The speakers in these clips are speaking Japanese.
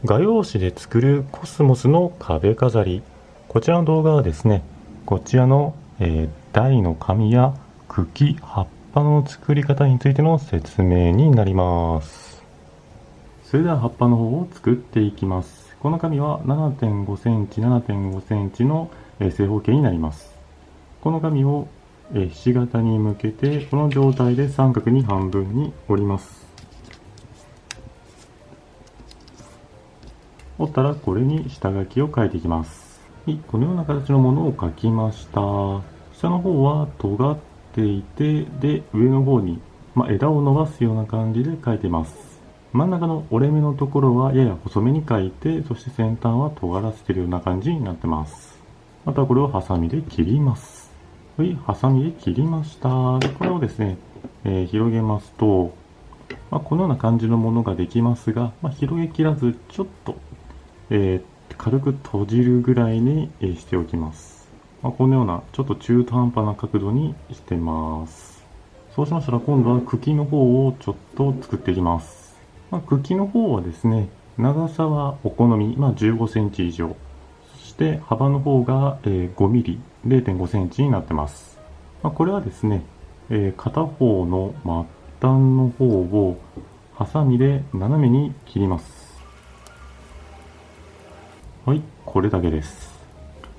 画用紙で作るコスモスの壁飾り。こちらの動画はですね、こちらの、台の紙や茎、葉っぱの作り方についての説明になります。それでは葉っぱの方を作っていきます。この紙は 7.5 センチ 7.5 センチの正方形になります。この紙をひし形に向けて、この状態で三角に半分に折ります。折ったらこれに下書きを書いていきます。はい、このような形のものを書きました。下の方は尖っていて、で、上の方に、枝を伸ばすような感じで書いています。真ん中の折れ目のところはやや細めに書いて、そして先端は尖らせているような感じになってます。またこれをハサミで切ります。はい、ハサミで切りました。で、これをですね、広げますと、このような感じのものができますが、広げきらずちょっと軽く閉じるぐらいにしておきます。このようなちょっと中途半端な角度にしてます。そうしましたら今度は茎の方をちょっと作っていきます。茎の方はですね、長さはお好み、15センチ以上。そして幅の方が5ミリ、0.5センチになってます。これはですね、片方の末端の方をハサミで斜めに切ります。はい、これだけです。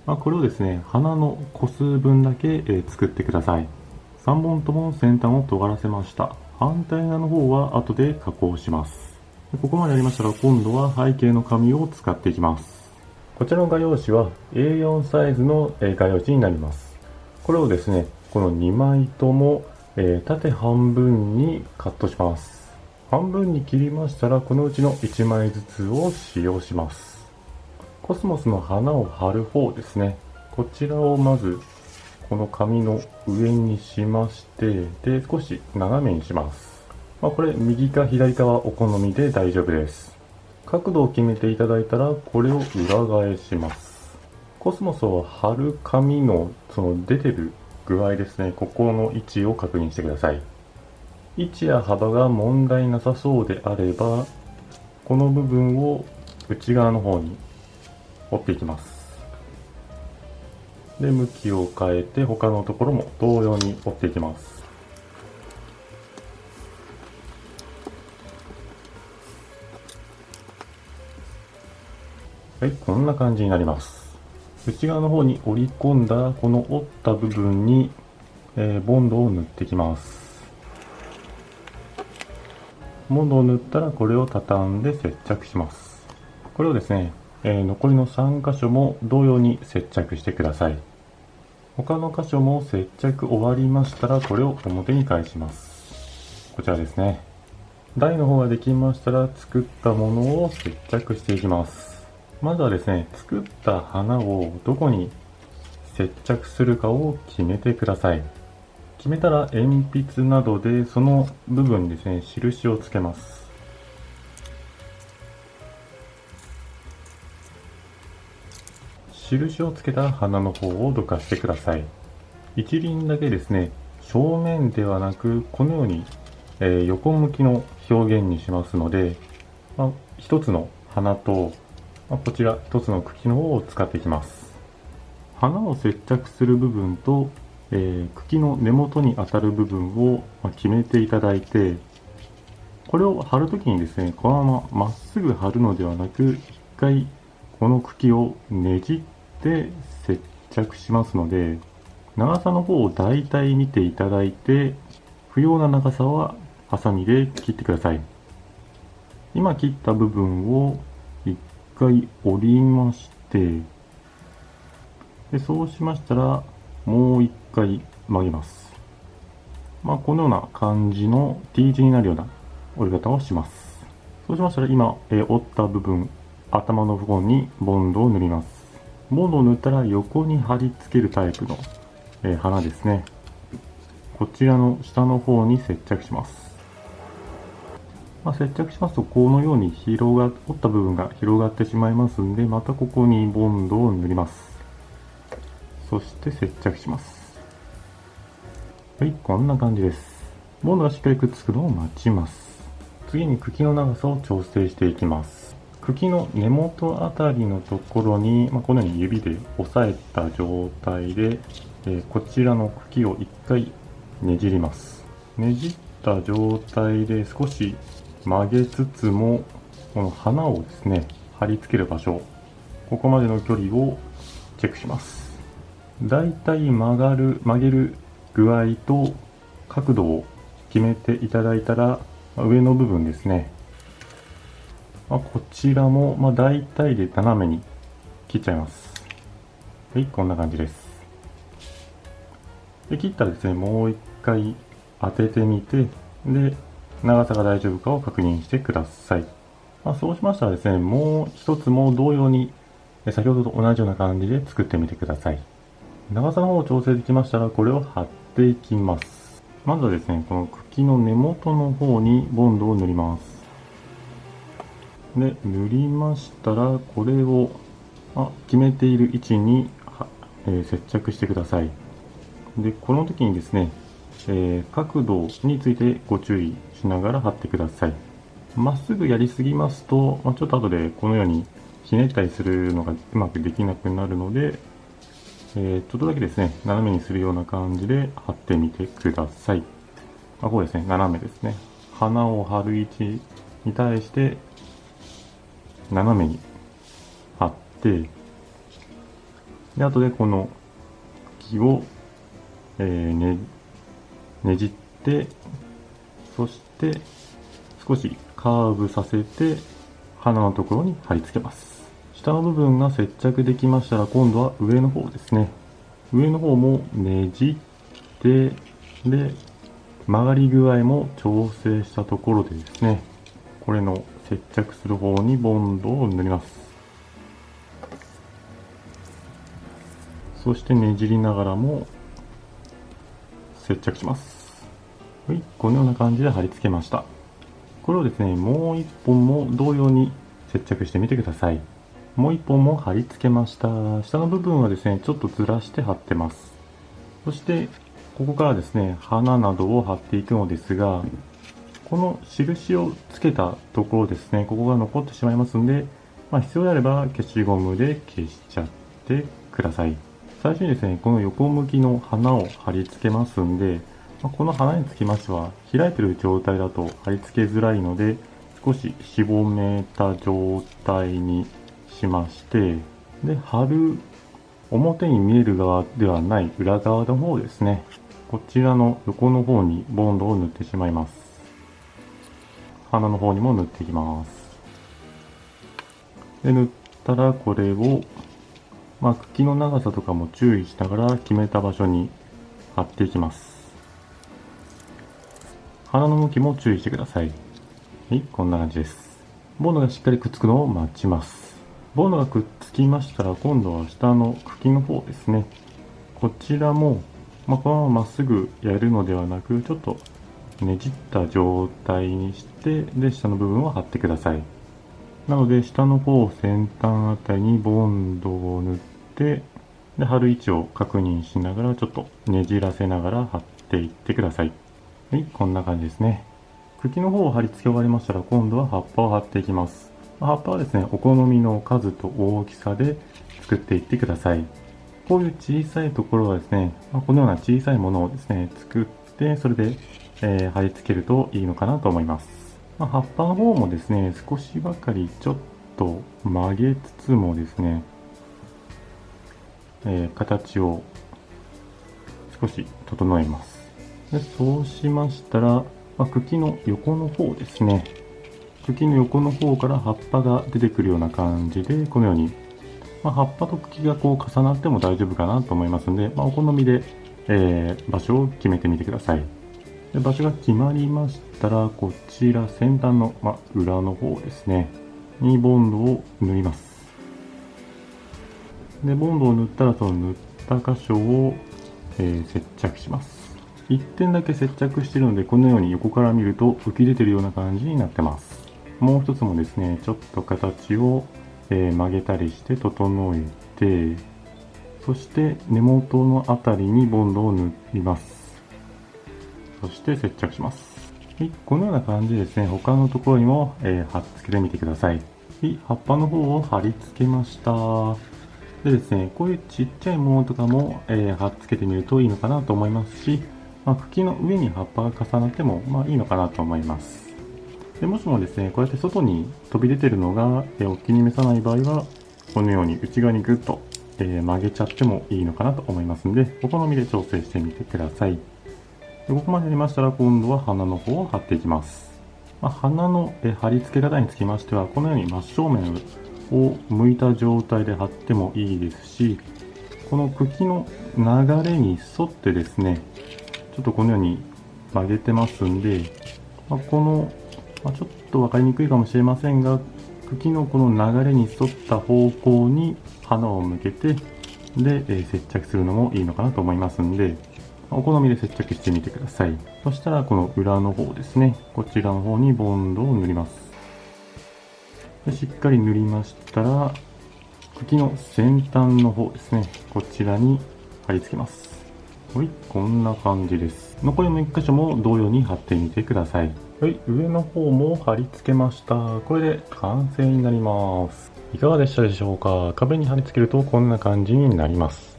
これをですね、花の個数分だけ作ってください。3本とも先端を尖らせました。反対側の方は後で加工します。ここまでやりましたら今度は背景の紙を使っていきます。こちらの画用紙は A4 サイズの画用紙になります。これをですね、この2枚とも縦半分にカットします。半分に切りましたらこのうちの1枚ずつを使用します。コスモスの花を貼る方ですね。こちらをまずこの紙の上にしまして、で、少し斜めにします。これ右か左かはお好みで大丈夫です。角度を決めていただいたらこれを裏返します。コスモスを貼る紙のその出てる具合ですね。ここの位置を確認してください。位置や幅が問題なさそうであれば、この部分を内側の方に折っていきます。で、向きを変えて他のところも同様に折っていきます。はい、こんな感じになります。内側の方に折り込んだらこの折った部分に、ボンドを塗っていきます。ボンドを塗ったらこれを畳んで接着します。これをですね、残りの3箇所も同様に接着してください。他の箇所も接着終わりましたらこれを表に返します。こちらですね。台の方ができましたら作ったものを接着していきます。まずはですね、作った花をどこに接着するかを決めてください。決めたら鉛筆などでその部分にですね、印をつけます。印をつけたら花の方をどかしてください。一輪だけですね、正面ではなくこのように、横向きの表現にしますので、一つの花と、こちら一つの茎の方を使っていきます。花を接着する部分と、茎の根元に当たる部分を決めていただいて、これを貼るときにですね、このまままっすぐ貼るのではなく、一回この茎をねじって接着しますので、長さの方を大体見ていただいて、不要な長さはハサミで切ってください。今切った部分を一回折りまして、でそうしましたらもう一回曲げます。このような感じの T 字になるような折り方をします。そうしましたら今、折った部分、頭の方にボンドを塗ります。ボンドを塗ったら横に貼り付けるタイプの、花ですね。こちらの下の方に接着します。接着しますとこのように折った部分が広がってしまいますんで、またここにボンドを塗ります。そして接着します。はい、こんな感じです。ボンドがしっかりくっつくのを待ちます。次に茎の長さを調整していきます。茎の根元あたりのところに、このように指で押さえた状態で、こちらの茎を1回ねじります。ねじった状態で少し曲げつつも、この花をですね、貼り付ける場所、ここまでの距離をチェックします。だいたい曲げる具合と角度を決めていただいたら、上の部分ですね、こちらもだいたいで斜めに切っちゃいます。はい、こんな感じです。で、切ったらですね、もう一回当ててみて、で、長さが大丈夫かを確認してください。そうしましたらですね、もう一つも同様に、先ほどと同じような感じで作ってみてください。長さの方を調整できましたら、これを貼っていきます。まずはですね、この茎の根元の方にボンドを塗ります。で、塗りましたら、これを決めている位置に、接着してください。で、この時にですね、角度についてご注意しながら貼ってください。まっすぐやりすぎますと、ちょっと後でこのようにひねったりするのがうまくできなくなるので、ちょっとだけですね、斜めにするような感じで貼ってみてください。こうですね、斜めですね。花を貼る位置に対して斜めに貼って、で、後でこの茎を、ねじって、そして少しカーブさせて花のところに貼り付けます。下の部分が接着できましたら、今度は上の方ですね。上の方もねじって、で、曲がり具合も調整したところでですね、これの接着する方にボンドを塗ります。そしてねじりながらも接着します。はい、このような感じで貼り付けました。これをですね、もう一本も同様に接着してみてください。もう一本も貼り付けました。下の部分はですね、ちょっとずらして貼ってます。そして、ここからですね、花などを貼っていくのですが、この印をつけたところですね、ここが残ってしまいますので、必要であれば消しゴムで消しちゃってください。最初にですね、この横向きの花を貼り付けますんで、この花につきましては、開いている状態だと貼り付けづらいので、少ししぼめた状態にしまして、で、貼る表に見える側ではない裏側の方ですね。こちらの横の方にボンドを塗ってしまいます。花の方にも塗っていきます。で、塗ったらこれを、茎の長さとかも注意しながら決めた場所に貼っていきます。花の向きも注意してください。はい、こんな感じです。ボンドがしっかりくっつくのを待ちます。ボンドがくっつきましたら、今度は下の茎の方ですね。こちらも、このまままっすぐやるのではなく、ちょっとねじった状態にして、で、下の部分を貼ってください。なので、下の方、先端あたりにボンドを塗って、で、貼る位置を確認しながら、ちょっとねじらせながら貼っていってください。はい、こんな感じですね。茎の方を貼り付け終わりましたら、今度は葉っぱを貼っていきます。葉っぱはですね、お好みの数と大きさで作っていってください。こういう小さいところはですね、このような小さいものをですね、作って、それで、貼り付けるといいのかなと思います。葉っぱの方もですね、少しばかりちょっと曲げつつもですね、形を少し整えます。で、そうしましたら、茎の横の方ですね。茎の横の方から葉っぱが出てくるような感じで、このように、葉っぱと茎がこう重なっても大丈夫かなと思いますので、お好みで、場所を決めてみてください。で、場所が決まりましたら、こちら先端の、裏の方ですね、にボンドを塗ります。で、ボンドを塗ったら、その塗った箇所を、接着します。1点だけ接着しているので、このように横から見ると浮き出ているような感じになってます。もう一つもですね、ちょっと形を、曲げたりして整えて、そして根元のあたりにボンドを塗ります。そして接着します。はい、このような感じでですね、他のところにも、貼っ付けてみてください。葉っぱの方を貼り付けました。でですね、こういうちっちゃいものとかも、貼っつけてみるといいのかなと思いますし、茎の上に葉っぱが重なっても、いいのかなと思います。でもしもですね、こうやって外に飛び出てるのが、お気に召さない場合は、このように内側にグッと、曲げちゃってもいいのかなと思いますので、お好みで調整してみてください。でここまでやりましたら、今度は鼻の方を貼っていきます。鼻の貼り付け方につきましては、このように真正面を向いた状態で貼ってもいいですし、この茎の流れに沿ってですね、ちょっとこのように曲げてますんで、この、ちょっと分かりにくいかもしれませんが、茎のこの流れに沿った方向に花を向けて、で、接着するのもいいのかなと思いますんで、お好みで接着してみてください。そしたらこの裏の方ですね、こちらの方にボンドを塗ります。でしっかり塗りましたら、茎の先端の方ですね、こちらに貼り付けます。はい、こんな感じです。残りの1箇所も同様に貼ってみてください。はい、上の方も貼り付けました。これで完成になります。いかがでしたでしょうか？壁に貼り付けるとこんな感じになります。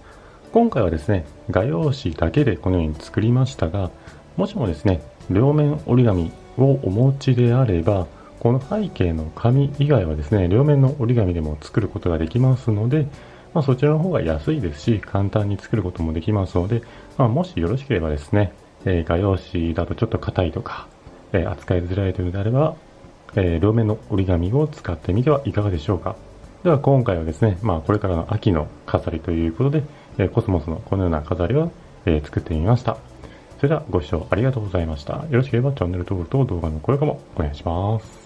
今回はですね、画用紙だけでこのように作りましたが、もしもですね、両面折り紙をお持ちであれば、この背景の紙以外はですね、両面の折り紙でも作ることができますので、そちらの方が安いですし、簡単に作ることもできますので、もしよろしければですね、画用紙だとちょっと硬いとか、扱いづらいというのであれば、両面の折り紙を使ってみてはいかがでしょうか。では今回はですね、これからの秋の飾りということで、コスモスのこのような飾りを、作ってみました。それではご視聴ありがとうございました。よろしければチャンネル登録と動画の高評価もお願いします。